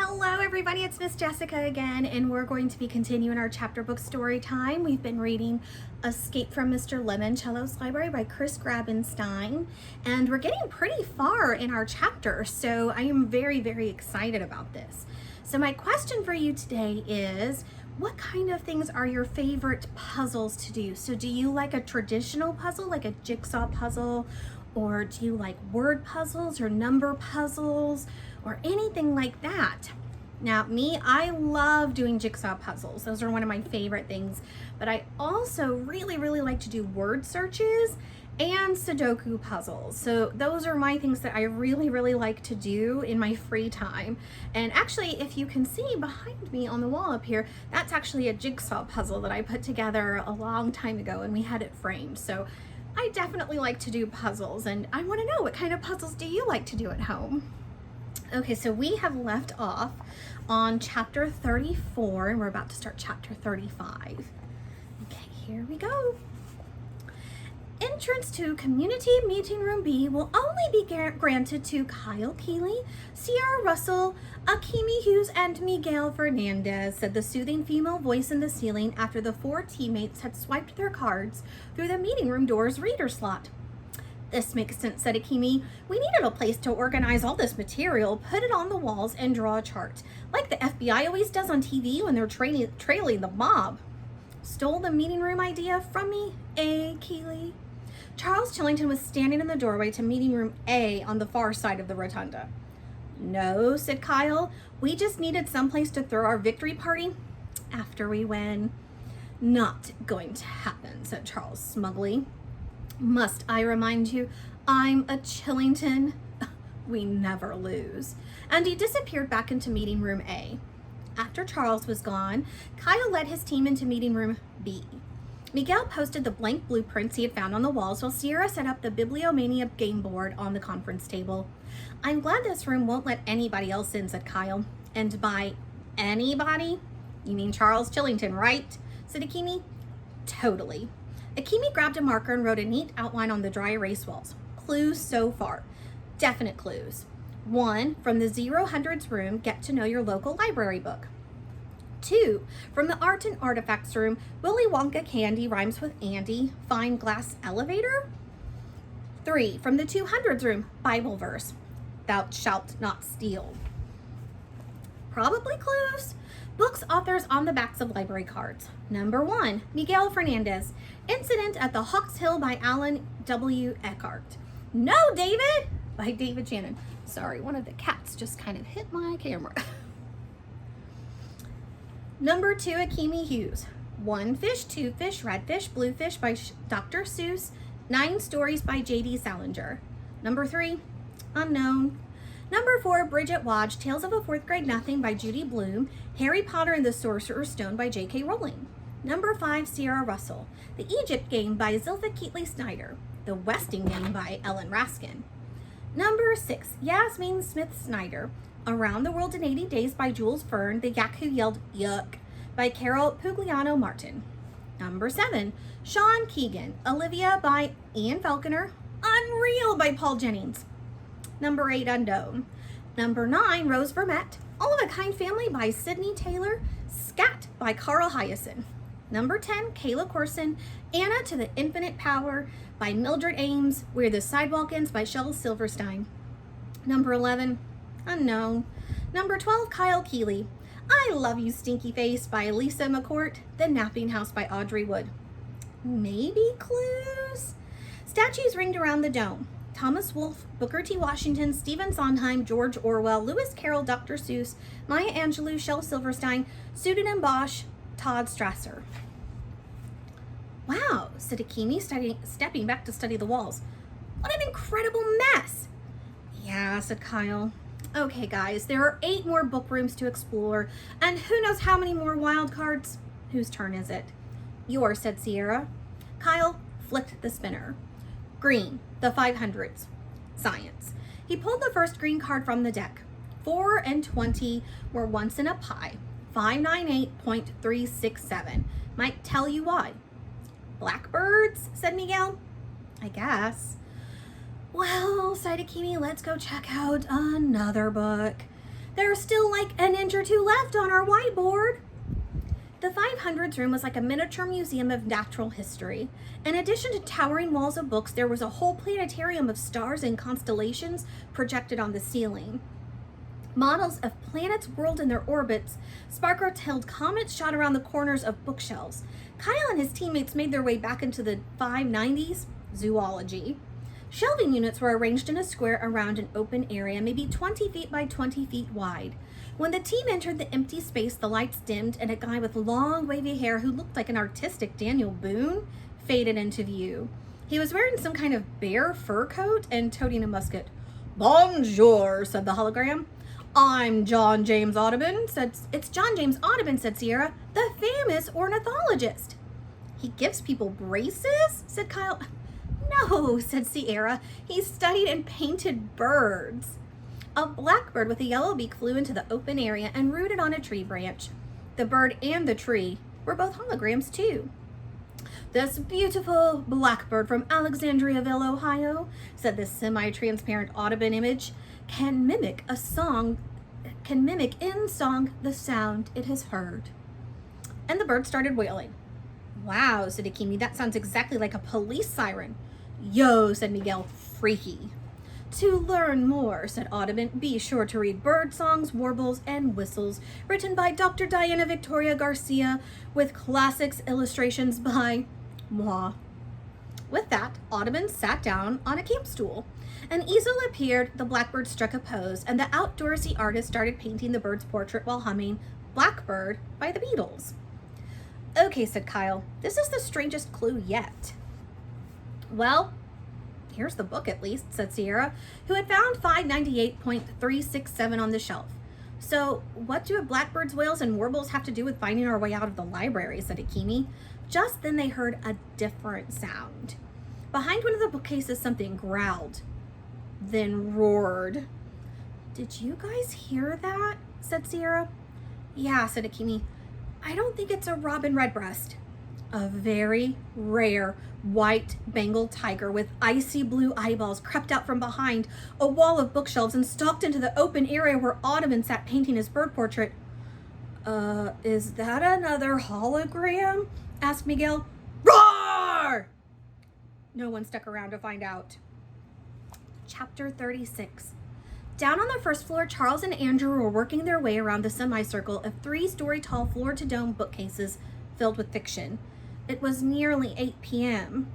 Hello everybody, it's Miss Jessica again, and we're going to be continuing our chapter book story time. We've been reading Escape from Mr. Lemoncello's Library by Chris Grabenstein, and we're getting pretty far in our chapter, so I am very, very excited about this. So my question for you today is, what kind of things are your favorite puzzles to do? So do you like a traditional puzzle, like a jigsaw puzzle, or do you like word puzzles or number puzzles or anything like that? Now me, I love doing jigsaw puzzles. Those are one of my favorite things, but I also really like to do word searches and Sudoku puzzles. So those are my things that I really like to do in my free time. And actually, if you can see behind me on the wall up here, that's actually a jigsaw puzzle that I put together a long time ago and we had it framed. So I definitely like to do puzzles, and I want to know, what kind of puzzles do you like to do at home? Okay, so we have left off on chapter 34 and we're about to start chapter 35. Okay, here we go. Entrance to Community Meeting Room B will only be granted to Kyle Keeley, Sierra Russell, Akimi Hughes, and Miguel Fernandez, said the soothing female voice in the ceiling after the four teammates had swiped their cards through the meeting room door's reader slot. This makes sense, said Akimi. We needed a place to organize all this material, put it on the walls, and draw a chart, like the FBI always does on TV when they're trailing the mob. Stole the meeting room idea from me, Keeley? Charles Chillington was standing in the doorway to meeting room A on the far side of the rotunda. No, said Kyle. We just needed someplace to throw our victory party after we win. Not going to happen, said Charles smugly. Must I remind you, I'm a Chillington. We never lose. And he disappeared back into meeting room A. After Charles was gone, Kyle led his team into meeting room B. Miguel posted the blank blueprints he had found on the walls while Sierra set up the Bibliomania game board on the conference table. I'm glad this room won't let anybody else in, said Kyle. And by anybody, you mean Charles Chillington, right? said Akimi. Totally. Akimi grabbed a marker and wrote a neat outline on the dry erase walls. Clues so far. Definite clues. 1, from the 0-100s room, get to know your local library book. 2, from the art and artifacts room, Willy Wonka candy rhymes with Andy, find glass elevator. 3, from the 200s room, Bible verse, thou shalt not steal. Probably clues. Books authors on the backs of library cards. Number 1, Miguel Fernandez, Incident at the Hawks Hill by Alan W. Eckhart. No, David, by David Shannon. Sorry, one of the cats just kind of hit my camera. Number 2, Akimi Hughes, One Fish, Two Fish, Red Fish, Blue Fish by Dr. Seuss, 9 Stories by J.D. Salinger. Number 3, unknown. Number 4, Bridget Wadge, Tales of a Fourth Grade Nothing by Judy Blume, Harry Potter and the Sorcerer's Stone by J.K. Rowling. Number 5, Sierra Russell, The Egypt Game by Zilpha Keatley Snyder, The Westing Game by Ellen Raskin. Number 6, Yasmin Smith Snyder, Around the World in 80 Days by Jules Verne, The Yak Who Yelled Yuck by Carol Pugliano Martin. Number 7, Sean Keegan, Olivia by Ian Falconer, Unreal by Paul Jennings. Number 8, Unknown. Number 9, Rose Vermette, All of a Kind Family by Sydney Taylor, Scat by Carl Hyacin. Number 10, Kayla Corson, Anna to the Infinite Power by Mildred Ames, Where the Sidewalk Ends by Shel Silverstein. Number 11, Unknown. Number 12, Kyle Keeley, I Love You Stinky Face by Lisa McCourt, The Napping House by Audrey Wood. Maybe clues? Statues ringed around the dome. Thomas Wolfe, Booker T. Washington, Stephen Sondheim, George Orwell, Lewis Carroll, Dr. Seuss, Maya Angelou, Shel Silverstein, Pseudonym Bosch, Todd Strasser. Wow, said Akimi, stepping back to study the walls. What an incredible mess. Yeah, said Kyle. Okay, guys, there are 8 more book rooms to explore, and who knows how many more wild cards? Whose turn is it? Yours, said Sierra. Kyle flicked the spinner. Green, the 500s. Science. He pulled the first green card from the deck. 4 and 20 were once in a pie. 598.367. Might tell you why. Blackbirds, said Miguel. I guess. Well, sighed Akimi, let's go check out another book. There's still like an inch or two left on our whiteboard. The 500s room was like a miniature museum of natural history. In addition to towering walls of books, there was a whole planetarium of stars and constellations projected on the ceiling. Models of planets whirled in their orbits. Sparkle-tailed comets shot around the corners of bookshelves. Kyle and his teammates made their way back into the 590s zoology. Shelving units were arranged in a square around an open area, maybe 20 feet by 20 feet wide. When the team entered the empty space, the lights dimmed and a guy with long, wavy hair who looked like an artistic Daniel Boone faded into view. He was wearing some kind of bear fur coat and toting a musket. "Bonjour," said the hologram. "I'm John James Audubon," It's John James Audubon, said Sierra, "the famous ornithologist." "He gives people braces?" said Kyle. "No," said Sierra. "He studied and painted birds." A blackbird with a yellow beak flew into the open area and rooted on a tree branch. The bird and the tree were both holograms too. "This beautiful blackbird from Alexandriaville, Ohio," said the semi-transparent Audubon image, can mimic in song the sound it has heard." And the bird started wailing. "Wow," said Akimi, "that sounds exactly like a police siren." "Yo," said Miguel, "freaky." "To learn more," said Audubon, "be sure to read Bird Songs, Warbles, and Whistles, written by Dr. Diana Victoria Garcia, with classics illustrations by moi." With that, Audubon sat down on a camp stool. An easel appeared, the blackbird struck a pose, and the outdoorsy artist started painting the bird's portrait while humming "Blackbird" by the Beatles. "Okay," said Kyle, "this is the strangest clue yet." "Well, here's the book at least," said Sierra, who had found 598.367 on the shelf. "So what do blackbirds, whales, and warbles have to do with finding our way out of the library?" said Akimi. Just then they heard a different sound. Behind one of the bookcases, something growled, then roared. "Did you guys hear that?" said Sierra. "Yeah," said Akimi. "I don't think it's a robin redbreast." A very rare white Bengal tiger with icy blue eyeballs crept out from behind a wall of bookshelves and stalked into the open area where Audubon sat painting his bird portrait. Is that another hologram?" asked Miguel. "Roar!" No one stuck around to find out. Chapter 36. Down on the first floor, Charles and Andrew were working their way around the semicircle of 3-story-tall floor-to-dome bookcases filled with fiction. It was nearly 8 p.m.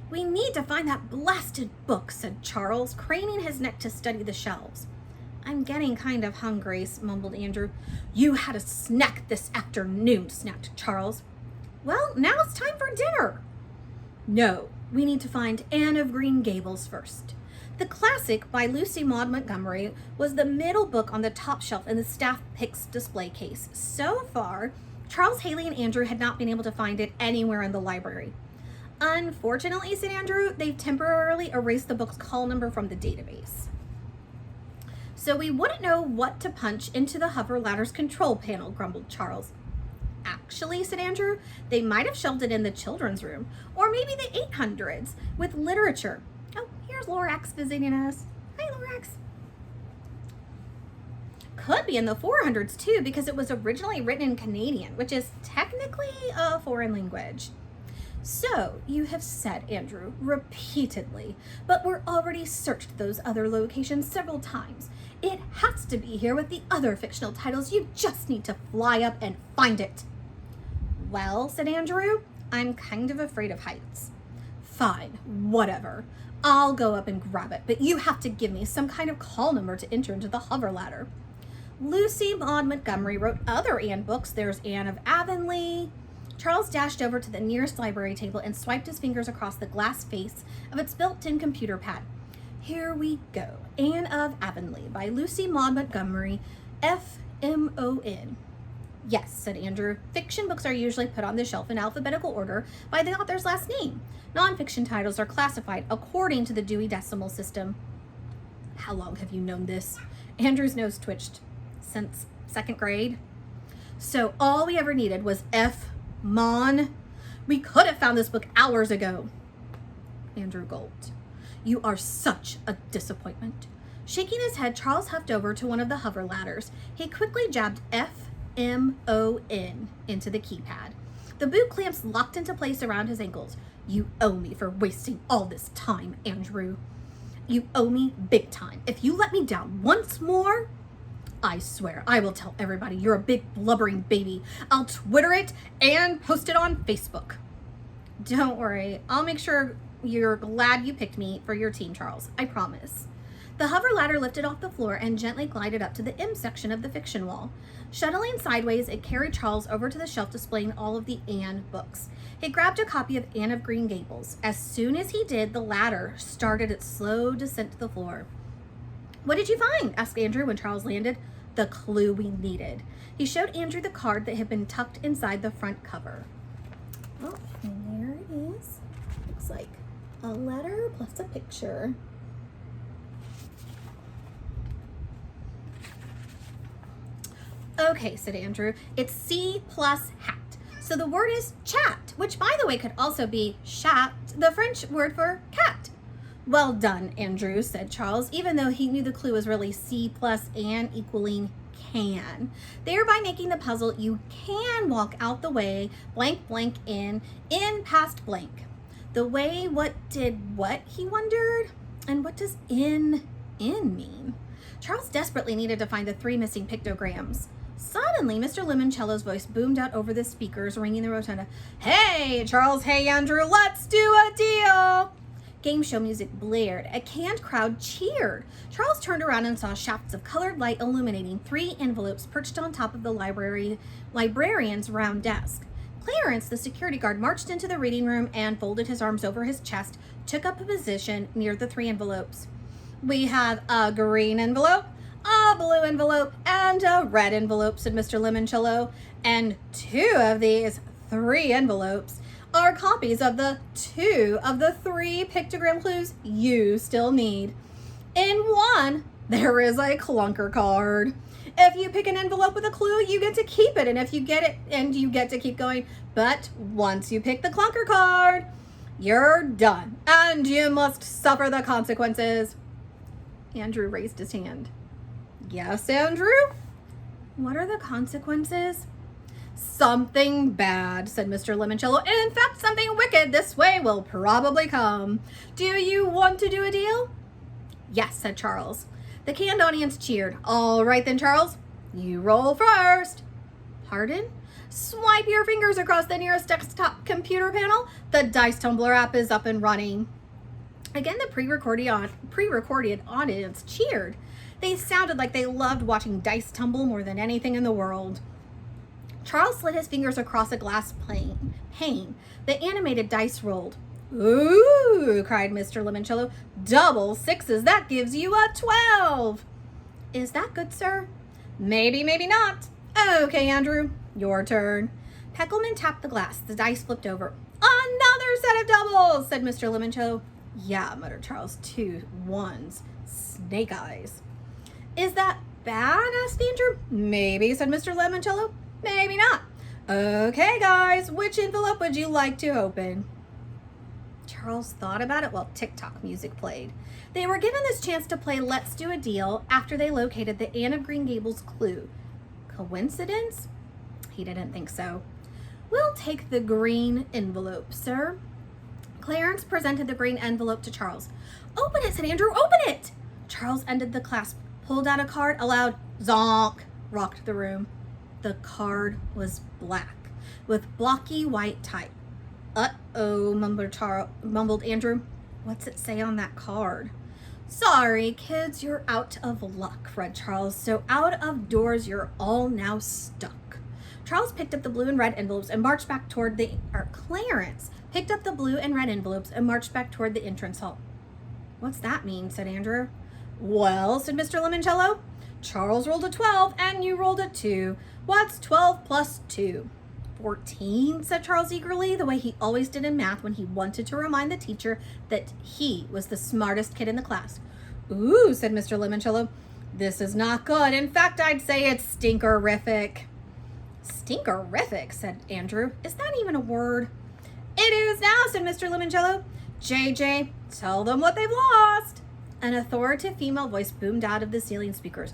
"We need to find that blasted book," said Charles, craning his neck to study the shelves. "I'm getting kind of hungry," mumbled Andrew. "You had a snack this afternoon," snapped Charles. "Well, now it's time for dinner." "No, we need to find Anne of Green Gables first." The classic by Lucy Maud Montgomery was the middle book on the top shelf in the staff picks display case. So far, Charles, Haley, and Andrew had not been able to find it anywhere in the library. "Unfortunately," said Andrew, "they've temporarily erased the book's call number from the database. So we wouldn't know what to punch into the hover ladder's control panel," grumbled Charles. "Actually," said Andrew, "they might have shelved it in the children's room, or maybe the 800s, with literature. Oh, here's Lorax visiting us. Hi, Lorax. Could be in the 400s too, because it was originally written in Canadian, which is technically a foreign language." "So you have said, Andrew, repeatedly, but we're already searched those other locations several times. It has to be here with the other fictional titles. You just need to fly up and find it." "Well," said Andrew, "I'm kind of afraid of heights." "Fine, whatever. I'll go up and grab it, but you have to give me some kind of call number to enter into the hover ladder." Lucy Maud Montgomery wrote other Anne books. There's Anne of Avonlea. Charles dashed over to the nearest library table and swiped his fingers across the glass face of its built-in computer pad. "Here we go. Anne of Avonlea by Lucy Maud Montgomery, F.M.O.N. "Yes," said Andrew. "Fiction books are usually put on the shelf in alphabetical order by the author's last name. Nonfiction titles are classified according to the Dewey Decimal System." "How long have you known this?" Andrew's nose twitched. "Since 2nd grade. "So all we ever needed was F. Mon. We could have found this book hours ago." Andrew gulped. "You are such a disappointment. Shaking his head, Charles huffed over to one of the hover ladders. He quickly jabbed FMON into the keypad. The boot clamps locked into place around his ankles. You owe me for wasting all this time, Andrew. You owe me big time. If you let me down once more, I swear I will tell everybody you're a big blubbering baby. I'll Twitter it and post it on Facebook. Don't worry, I'll make sure you're glad you picked me for your team, Charles. I promise. The hover ladder lifted off the floor and gently glided up to the M section of the fiction wall. Shuttling sideways, it carried Charles over to the shelf displaying all of the Anne books. He grabbed a copy of Anne of Green Gables. As soon as he did, the ladder started its slow descent to the floor. What did you find? Asked Andrew when Charles landed. The clue we needed. He showed Andrew the card that had been tucked inside the front cover. Oh, and there it is. Looks like a letter plus a picture. Okay, said Andrew, it's C plus hat. So the word is chat, which by the way could also be chat, the French word for cat. Well done, Andrew, said Charles, even though he knew the clue was really C plus Anne equaling can. Thereby making the puzzle, you can walk out the way, blank, blank, in past blank. The way, what did what, he wondered? And what does in mean? Charles desperately needed to find the 3 missing pictograms. Suddenly, Mr. Lemoncello's voice boomed out over the speakers, ringing the rotunda. Hey, Charles, hey, Andrew, let's do a deal. Game show music blared. A canned crowd cheered. Charles turned around and saw shafts of colored light illuminating 3 envelopes perched on top of the librarian's round desk. Clarence, the security guard, marched into the reading room and folded his arms over his chest, took up a position near the 3 envelopes. We have a green envelope, a blue envelope, and a red envelope, said Mr. Lemoncello. And 2 of these 3 envelopes are copies of the 2 of the 3 pictogram clues you still need. In one, there is a clunker card. If you pick an envelope with a clue, you get to keep it, and if you get it, and you get to keep going. But once you pick the clunker card, you're done, and you must suffer the consequences. Andrew raised his hand. Yes, Andrew? What are the consequences? Something bad, said Mr. Lemoncello. In fact, something wicked this way will probably come. Do you want to do a deal? Yes, said Charles. The canned audience cheered. All right then, Charles. You roll first. Pardon? Swipe your fingers across the nearest desktop computer panel. The Dice Tumbler app is up and running. Again, the pre-recorded audience cheered. They sounded like they loved watching dice tumble more than anything in the world. Charles slid his fingers across a glass pane. The animated dice rolled. Ooh, cried Mr. Lemoncello. Double 6s, that gives you a 12. Is that good, sir? Maybe, maybe not. Okay, Andrew, your turn. Peckelman tapped the glass. The dice flipped over. Another set of doubles, said Mr. Lemoncello. Yeah, muttered Charles. 2 1s. Snake eyes. Is that bad? Asked Andrew. Maybe, said Mr. Lemoncello. Maybe not. Okay, guys, which envelope would you like to open? Charles thought about it while TikTok music played. They were given this chance to play Let's Do a Deal after they located the Anne of Green Gables clue. Coincidence? He didn't think so. We'll take the green envelope, sir. Clarence presented the green envelope to Charles. Open it, said Andrew. Open it! Charles ended the clasp, pulled out a card, a loud zonk rocked the room. The card was black, with blocky white type. Uh-oh, mumbled Andrew. What's it say on that card? Sorry, kids, you're out of luck, read Charles. So out of doors, you're all now stuck. Charles picked up the blue and red envelopes and marched back toward Clarence picked up the blue and red envelopes and marched back toward the entrance hall. What's that mean? Said Andrew. Well, said Mr. Lemoncello, Charles rolled a 12 and you rolled a 2. What's 12 plus 2? 14, said Charles eagerly, the way he always did in math when he wanted to remind the teacher that he was the smartest kid in the class. Ooh, said Mr. Lemoncello, this is not good. In fact, I'd say it's stinkerific. Stinkerific, said Andrew. Is that even a word? It is now, said Mr. Lemoncello. JJ, tell them what they've lost. An authoritative female voice boomed out of the ceiling speakers.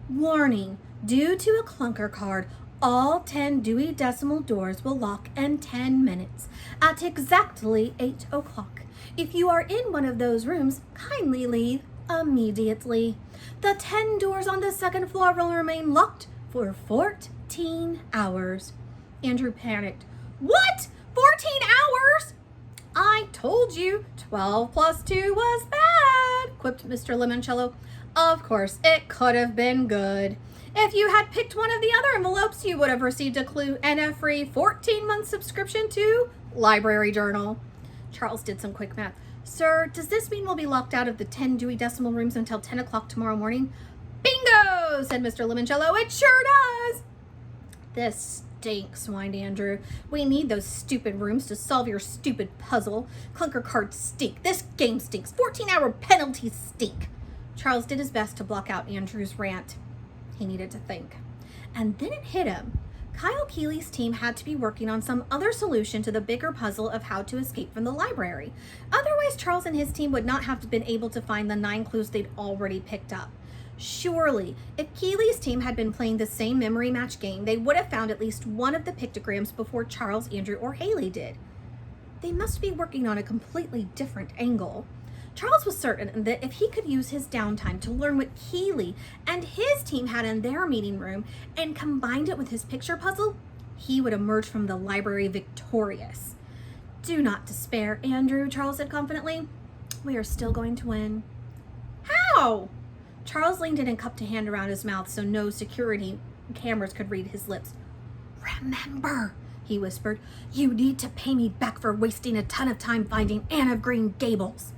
Warning, due to a clunker card, all 10 Dewey Decimal doors will lock in 10 minutes at exactly 8 o'clock. If you are in one of those rooms, kindly leave immediately. The 10 doors on the second floor will remain locked for 14 hours. Andrew panicked. What? 14 hours? I told you 12 plus 2 was bad, quipped Mr. Lemoncello. Of course, it could have been good. If you had picked one of the other envelopes, you would have received a clue and a free 14-month subscription to Library Journal. Charles did some quick math. Sir, does this mean we'll be locked out of the 10 Dewey Decimal rooms until 10 o'clock tomorrow morning? Bingo, said Mr. Lemoncello. It sure does. This stinks, whined Andrew. We need those stupid rooms to solve your stupid puzzle. Clunker cards stink. This game stinks. 14-hour penalties stink. Charles did his best to block out Andrew's rant. He needed to think. And then it hit him. Kyle Keeley's team had to be working on some other solution to the bigger puzzle of how to escape from the library. Otherwise, Charles and his team would not have been able to find the 9 clues they'd already picked up. Surely, if Keeley's team had been playing the same memory match game, they would have found at least one of the pictograms before Charles, Andrew, or Haley did. They must be working on a completely different angle. Charles was certain that if he could use his downtime to learn what Keeley and his team had in their meeting room and combined it with his picture puzzle, he would emerge from the library victorious. Do not despair, Andrew, Charles said confidently. We are still going to win. How? Charles leaned in and cupped a hand around his mouth so no security cameras could read his lips. Remember, he whispered, you need to pay me back for wasting a ton of time finding Anne of Green Gables.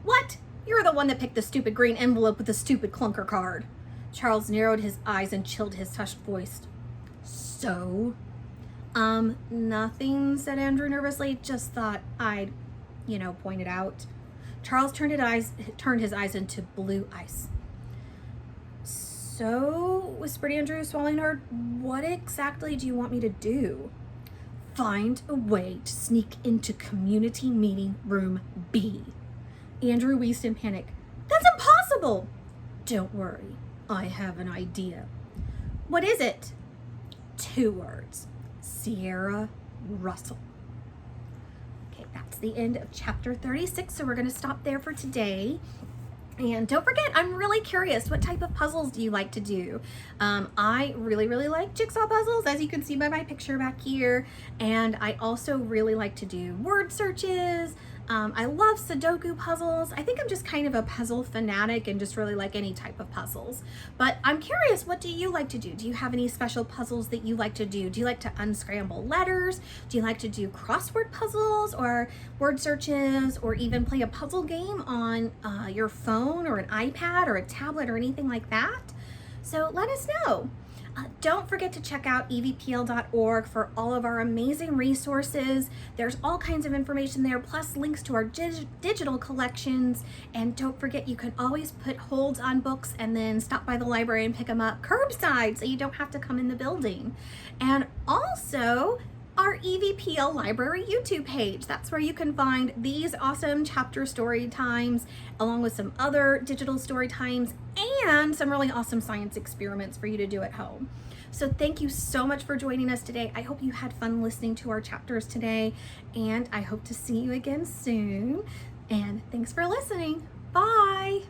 What? You're the one that picked the stupid green envelope with the stupid clunker card. Charles narrowed his eyes and chilled his hushed voice. So? Nothing, said Andrew nervously. Just thought I'd, point it out. Charles turned his eyes into blue ice. So, whispered Andrew, swallowing hard, what exactly do you want me to do? Find a way to sneak into community meeting room B. Andrew wheezed in panic. That's impossible! Don't worry, I have an idea. What is it? 2 words. Sierra Russell. Okay, that's the end of chapter 36, so we're going to stop there for today. And don't forget, I'm really curious, what type of puzzles do you like to do? I really like jigsaw puzzles, as you can see by my picture back here. And I also really like to do word searches. I love Sudoku puzzles. I think I'm just kind of a puzzle fanatic and just really like any type of puzzles. But I'm curious, what do you like to do? Do you have any special puzzles that you like to do? Do you like to unscramble letters? Do you like to do crossword puzzles or word searches, or even play a puzzle game on your phone or an iPad or a tablet or anything like that? So let us know. Don't forget to check out evpl.org for all of our amazing resources. There's all kinds of information there, plus links to our digital collections. And don't forget, you can always put holds on books and then stop by the library and pick them up curbside so you don't have to come in the building. And also, our EVPL Library YouTube page. That's where you can find these awesome chapter story times, along with some other digital story times and some really awesome science experiments for you to do at home. So thank you so much for joining us today. I hope you had fun listening to our chapters today, and I hope to see you again soon. And thanks for listening. Bye.